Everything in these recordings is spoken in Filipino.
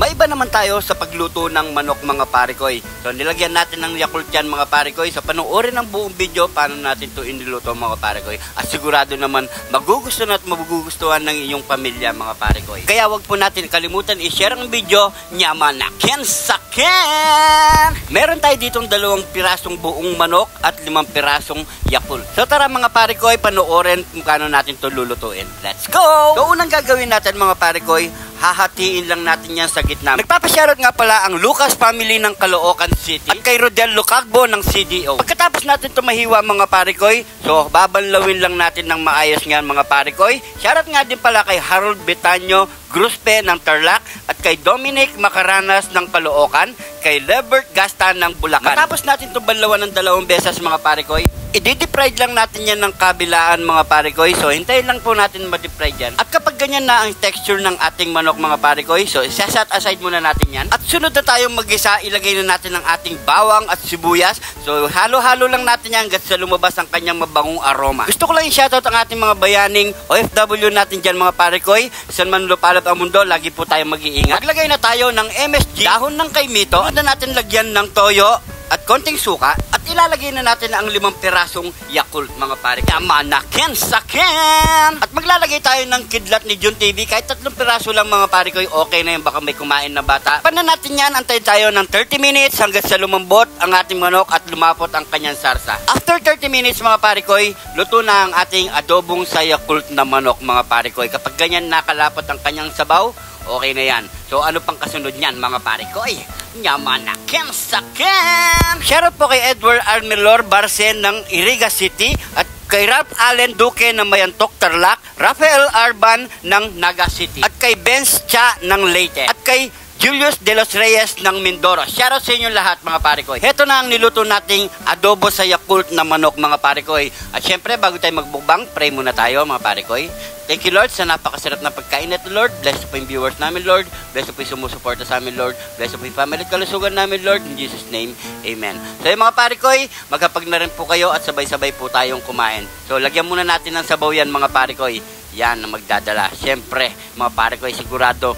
May iba naman tayo sa pagluto ng manok mga parikoy. So nilagyan natin ng Yakult yan mga parikoy. So panoorin ang buong video paano natin to iniluto mga parikoy. At sigurado naman magugustuhan at magugustuhan ng iyong pamilya mga parikoy. Kaya wag po natin kalimutan i-share ang video. Nyamanakin sakin! Meron tayo ditong 2 pirasong buong manok at 5 pirasong Yakult. So tara mga parikoy, panoorin kung paano natin to lulutuin. Let's go! So unang gagawin natin mga parikoy, hahatiin lang natin yan sa gitna. Nagpapashoutout nga pala ang Lucas family ng Caloocan City at kay Rodel Lucagbo ng CDO. Pagkatapos natin tumahiwa mga parikoy, so babanlawin lang natin ng maayos nga mga parikoy. Shoutout nga din pala kay Harold Betanyo Gruspe ng Tarlac at kay Dominic Macaranas ng Caloocan, kay Lebert Gasta ng Bulacan. Matapos natin itong banlawan ng 2 beses mga parikoy, i-deep-fried lang natin yan ng kabilaan mga parikoy. So hintayin lang po natin ma-deep-fried yan. At kapag ganyan na ang texture ng ating manok mga parikoy, so isa-set aside muna natin yan. At sunod na tayong mag-isa, ilagay na natin ang ating bawang at sibuyas. So halo-halo lang natin yan hanggang sa lumabas ang kanyang mabangong aroma. Gusto ko lang i-shoutout ang ating mga bayaning OFW natin dyan mga parikoy. San man lupalot ang mundo, lagi po tayong mag-iingat. Maglagay na tayo ng MSG, dahon ng kaimito, at na natin lagyan ng toyo at konting suka, at ilalagay na natin ang 5 pirasong Yakult mga pare. Nyamanakin sakin! At maglalagay tayo ng kidlat ni Jun TV, kahit 3 piraso lang mga pare ko, okay na yun, baka may kumain na bata. Paano natin yan, antayin tayo ng 30 minutes hanggang sa lumambot ang ating manok at lumapot ang kanyang sarsa. After 30 minutes mga pare ko, luto na ang ating adobong sa Yakult na manok mga pare ko. Kapag ganyan nakalapot ang kanyang sabaw, okay na yan. So ano pang kasunod niyan mga parikoy? Nyamanakin sakin! Shoutout po kay Edward Armelor Barcen ng Iriga City at kay Ralph Allen Duque ng Mayantok Tarlac, Rafael Arban ng Naga City at kay Benz Cha ng Leyte at kay Julius de los Reyes ng Mindoro. Shoutout sa inyo lahat mga parikoy. Heto na ang niluto nating adobo sa Yakult na manok mga parikoy. At syempre bago tayo magbukbang, pray muna tayo mga parikoy. Thank you Lord sa napakasarap na pagkain nito Lord. Bless po yung viewers namin Lord. Bless po yung sumusuporta sa amin Lord. Bless po yung family at kalusugan namin Lord. In Jesus name, Amen. So yung mga parikoy, magkapag na rin po kayo at sabay-sabay po tayong kumain. So lagyan muna natin ng sabaw yan mga parikoy. Yan ang magdadala. Syempre mga parikoy, sigurado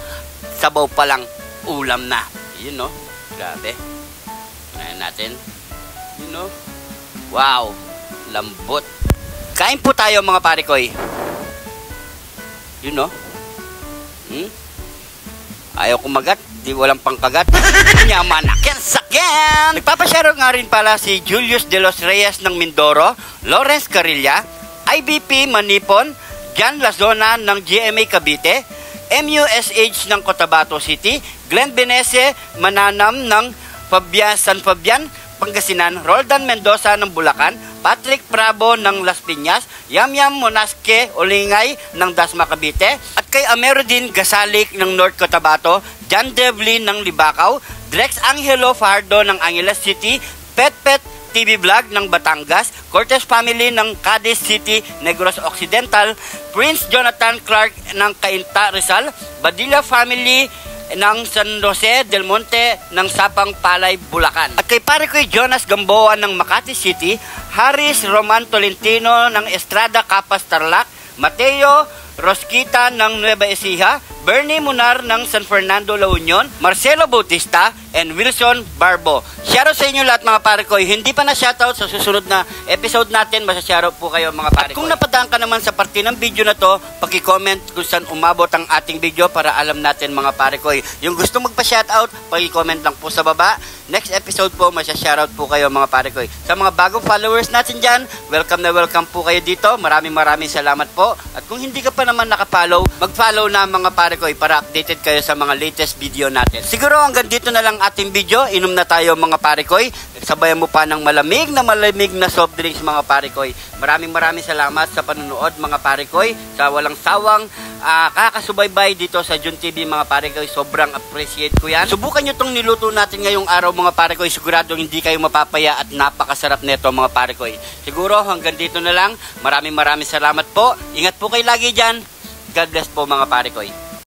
sabaw pa lang ulam na. You know, grabe. Ayan natin. You know, wow, lambot. Kain po tayo mga parikoy. You know, ayaw kumagat, di walang pangkagat. Nyamanakin sakin! Nagpapashare nga rin pala si Julius de los Reyes ng Mindoro, Lawrence Carilla, IBP Manipon, Jan Lazona ng GMA Cavite, MUSH ng Cotabato City, Glenn Benese Mananam ng San Fabian, Pangasinan, Roldan Mendoza ng Bulacan, Patrick Bravo ng Las Piñas, Yamyam Monasque Olingay ng Dasma Cavite, at kay Amerodin Gasalik ng North Cotabato, John Devlin ng Libacao, Drex Angelo Fajardo ng Angeles City, Pet TV Vlog ng Batangas, Cortez Family ng Cadiz City, Negros Occidental, Prince Jonathan Clark ng Cainta Rizal, Badilla Family ng San Jose del Monte ng Sapang Palay, Bulacan. At kay pare ko Jonas Gamboa ng Makati City, Haris Roman Tolentino ng Estrada Capas Tarlac, Mateo Rosquita ng Nueva Ecija, Bernie Munar ng San Fernando La Union, Marcelo Bautista, and Wilson Barbo. Shoutout sa inyo lahat mga pare ko. Hindi pa na shoutout sa susunod na episode natin, masashoutout po kayo mga pare ko. At kung napadaan ka naman sa parte ng video na to, paki-comment kung saan umabot ang ating video para alam natin mga pare ko. Yung gusto magpa-shoutout, paki-comment lang po sa baba. Next episode po, masashoutout po kayo mga pare ko. Sa mga bagong followers natin dyan, welcome na welcome po kayo dito. Maraming salamat po. At kung hindi ka pa naman nakapollow, mag-follow na mga pare ko para updated kayo sa mga latest video natin. Siguro hanggang dito na lang ating video. Inom na tayo mga parikoy. Sabayan mo pa ng malamig na soft drinks mga parikoy. Maraming salamat sa panunood mga parikoy. Sa walang sawang kakasubaybay dito sa Jun TV mga parikoy. Sobrang appreciate ko yan. Subukan nyo itong niluto natin ngayong araw mga parikoy. Sigurado hindi kayo mapapaya at napakasarap nito mga parikoy. Siguro hanggang dito na lang. Maraming salamat po. Ingat po kayo lagi dyan. God bless po mga parikoy.